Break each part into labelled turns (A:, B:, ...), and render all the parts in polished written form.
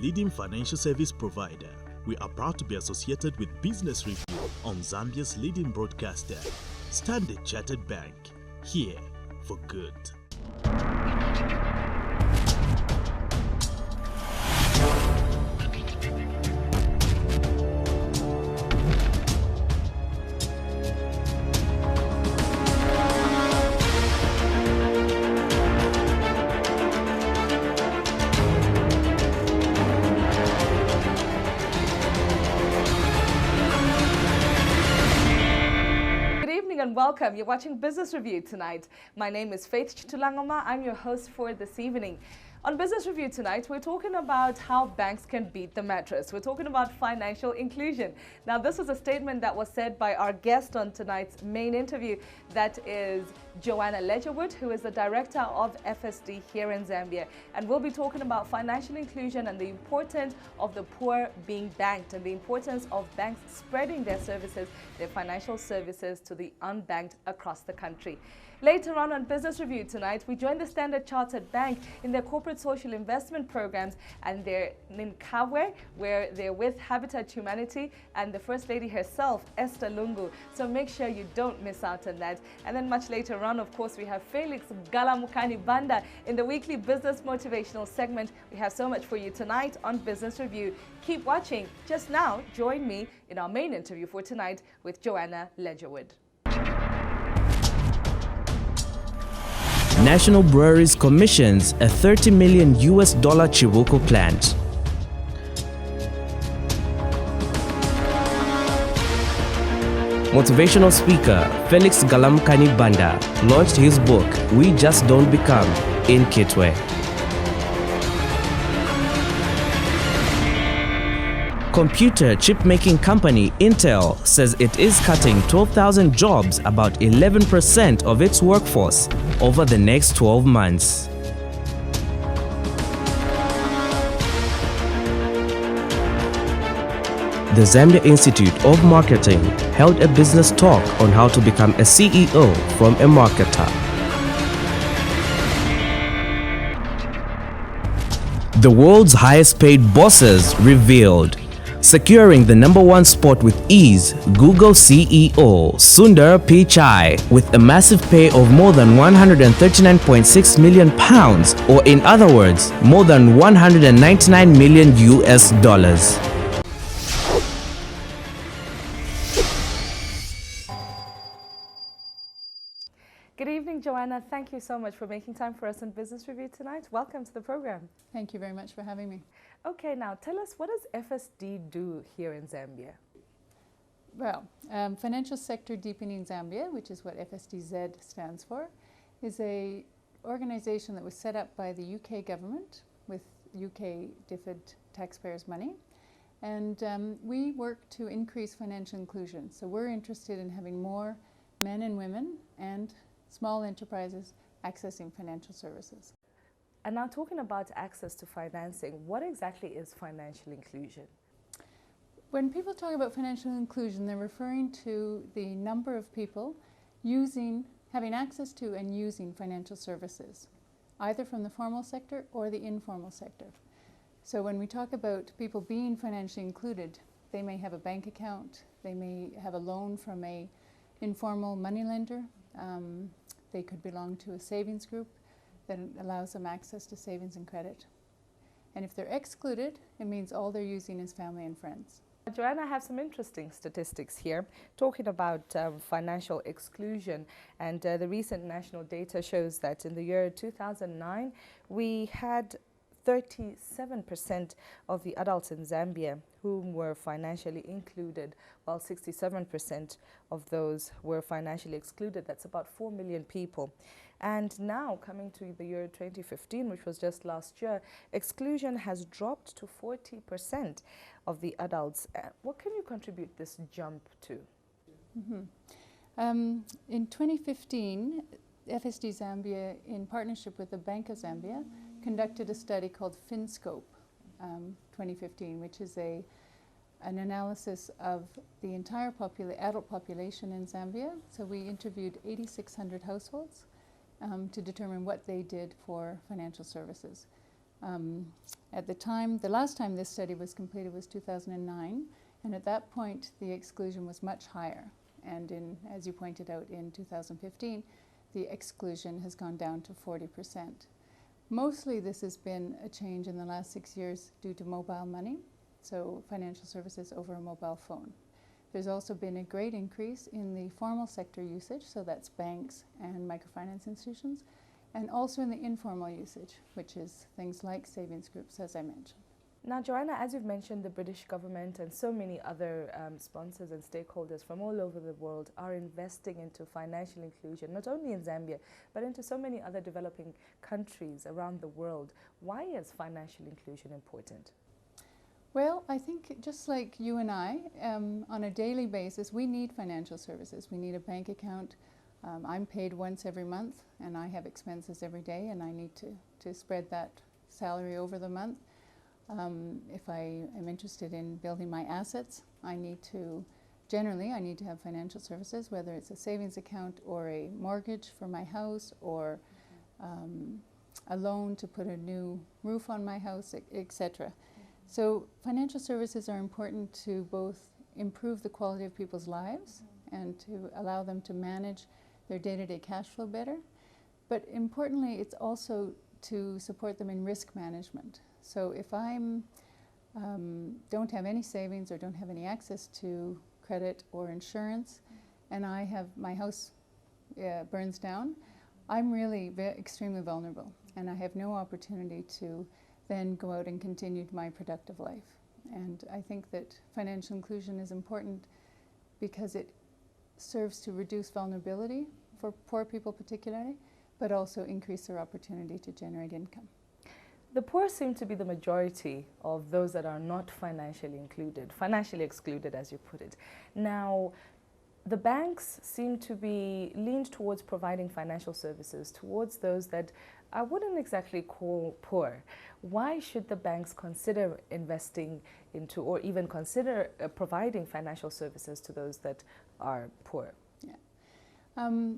A: leading financial service provider. We are proud to be associated with Business Review on Zambia's leading broadcaster, Standard Chartered Bank. Here for good.
B: And welcome. You're watching Business Review tonight. My name is Chitulangoma. I'm your host for this evening. On Business Review tonight, we're talking about how banks can beat the mattress. We're talking about financial inclusion. Now, this was a statement that was said by our guest on tonight's main interview. That is Joanna Ledgerwood, who is the director of FSD here in Zambia. And we'll be talking about financial inclusion and the importance of the poor being banked and the importance of banks spreading their services, their financial services to the unbanked across the country. Later on Business Review tonight, we join the Standard Chartered Bank in their corporate social investment programs, and they're in Kabwe, where they're with Habitat Humanity and the First Lady herself, Esther Lungu. So make sure you don't miss out on that. And then much later on, of course, we have Felix Galamukani Banda in the weekly business motivational segment. We have so much for you tonight on Business Review. Keep watching. Just now, join me in our main interview for tonight with Joanna Ledgerwood.
C: National Breweries commissions a $30 million Chibuco plant. Motivational speaker Felix Galamukani Banda launched his book, We Just Don't Become, in Kitwe. Computer chip-making company Intel says it is cutting 12,000 jobs, about 11% of its workforce, over the next 12 months. The Zambia Institute of Marketing held a business talk on how to become a CEO from a marketer. The world's highest paid bosses revealed. Securing the #1 spot with ease, Google CEO Sundar Pichai, with a massive pay of more than £139.6 million, or in other words, more than $199 million.
B: Good evening, Joanna. Thank you so much for making time for us on Business Review tonight. Welcome to the program.
D: Thank you very much for having me.
B: Okay, now tell us, what does FSD do here in Zambia?
D: Well, Financial Sector Deepening Zambia, which is what FSDZ stands for, is an organization that was set up by the UK government with UK DFID taxpayers' money. And we work to increase financial inclusion. So we're interested in having more men and women and small enterprises accessing financial services.
B: And now, talking about access to financing, what exactly is financial inclusion?
D: When people talk about financial inclusion, they're referring to the number of people having access to and using financial services, either from the formal sector or the informal sector. So when we talk about people being financially included, they may have a bank account, they may have a loan from an informal moneylender, they could belong to a savings group that allows them access to savings and credit. And if they're excluded, it means all they're using is family and friends.
B: Joanna, I have some interesting statistics here talking about financial exclusion. And the recent national data shows that in the year 2009, we had 37% of the adults in Zambia whom were financially included, while 67% of those were financially excluded. That's about 4 million people. And now, coming to the year 2015, which was just last year, exclusion has dropped to 40% of the adults. What can you contribute this jump to?
D: In 2015, FSD Zambia, in partnership with the Bank of Zambia, conducted a study called FinScope 2015, which is an analysis of the entire adult population in Zambia. So we interviewed 8,600 households to determine what they did for financial services. At the time, the last time this study was completed was 2009, and at that point the exclusion was much higher. And as you pointed out, in 2015, the exclusion has gone down to 40%. Mostly this has been a change in the last 6 years due to mobile money, so financial services over a mobile phone. There's also been a great increase in the formal sector usage, so that's banks and microfinance institutions, and also in the informal usage, which is things like savings groups, as I mentioned.
B: Now, Joanna, as you've mentioned, the British government and so many other sponsors and stakeholders from all over the world are investing into financial inclusion, not only in Zambia, but into so many other developing countries around the world. Why is financial inclusion important?
D: Well, I think just like you and I, on a daily basis, we need financial services. We need a bank account. I'm paid once every month, and I have expenses every day, and I need to spread that salary over the month. If I am interested in building my assets, I need to have financial services, whether it's a savings account or a mortgage for my house, or a loan to put a new roof on my house, etc. So financial services are important to both improve the quality of people's lives and to allow them to manage their day-to-day cash flow better. But importantly, it's also to support them in risk management. So if I don't have any savings or don't have any access to credit or insurance, and my house burns down, I'm really extremely vulnerable, and I have no opportunity to then go out and continue my productive life. And I think that financial inclusion is important because it serves to reduce vulnerability for poor people particularly, but also increase their opportunity to generate income.
B: The poor seem to be the majority of those that are not financially excluded, as you put it. Now, the banks seem to be leaned towards providing financial services towards those that I wouldn't exactly call poor. Why should the banks consider investing into, or even consider providing financial services to those that are poor?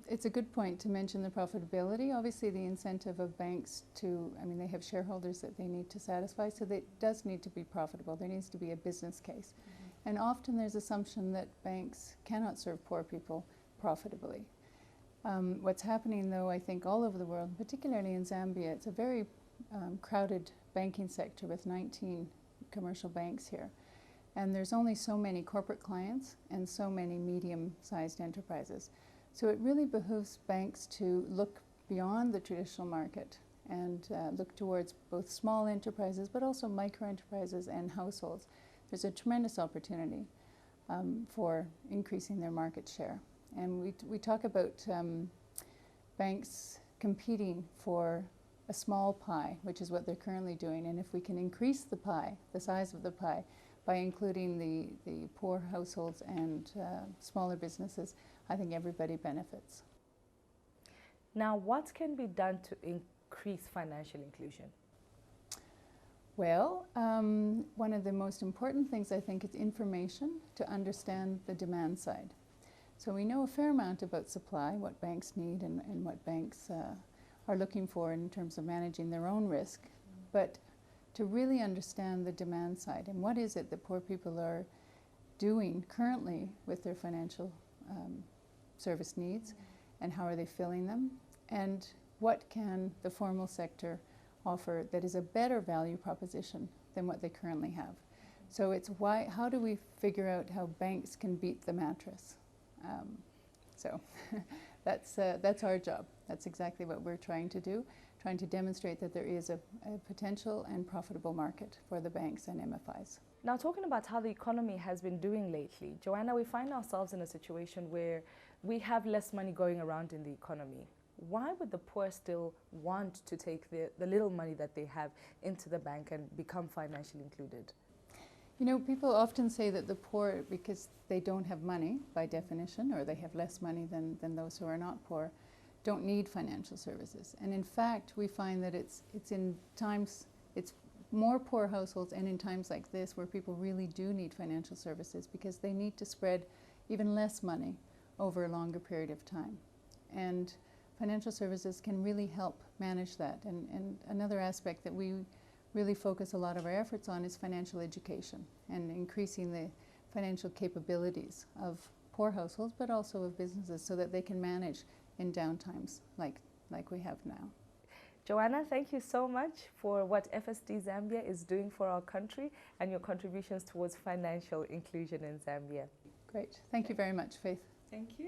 D: It's a good point to mention the profitability. Obviously, the incentive of banks they have shareholders that they need to satisfy, so it does need to be profitable. There needs to be a business case. Mm-hmm. And often there's assumption that banks cannot serve poor people profitably. What's happening, though, I think all over the world, particularly in Zambia, it's a very crowded banking sector with 19 commercial banks here. And there's only so many corporate clients and so many medium-sized enterprises. So it really behooves banks to look beyond the traditional market and look towards both small enterprises, but also micro-enterprises and households. There's a tremendous opportunity for increasing their market share. And we talk about banks competing for a small pie, which is what they're currently doing. And if we can increase the pie, the size of the pie, by including the poor households and smaller businesses, I think everybody benefits.
B: Now, what can be done to increase financial inclusion?
D: Well, one of the most important things, I think, is information to understand the demand side. So we know a fair amount about supply, what banks need and what banks are looking for in terms of managing their own risk. But to really understand the demand side and what is it that poor people are doing currently with their financial service needs, and how are they filling them, and what can the formal sector offer that is a better value proposition than what they currently have. So it's how do we figure out how banks can beat the mattress? So that's our job. That's exactly what we're trying to do, trying to demonstrate that there is a potential and profitable market for the banks and MFIs.
B: Now, talking about how the economy has been doing lately, Joanna, we find ourselves in a situation where we have less money going around in the economy. Why would the poor still want to take the little money that they have into the bank and become financially included?
D: You know, people often say that the poor, because they don't have money by definition, or they have less money than those who are not poor, don't need financial services. And in fact, we find that it's more poor households and in times like this where people really do need financial services because they need to spread even less money over a longer period of time. And financial services can really help manage that. And another aspect that we really focus a lot of our efforts on is financial education and increasing the financial capabilities of poor households, but also of businesses, so that they can manage in downtimes like we have now.
B: Joanna, thank you so much for what FSD Zambia is doing for our country and your contributions towards financial inclusion in Zambia.
D: Great. Thank you very much, Faith.
B: Thank you.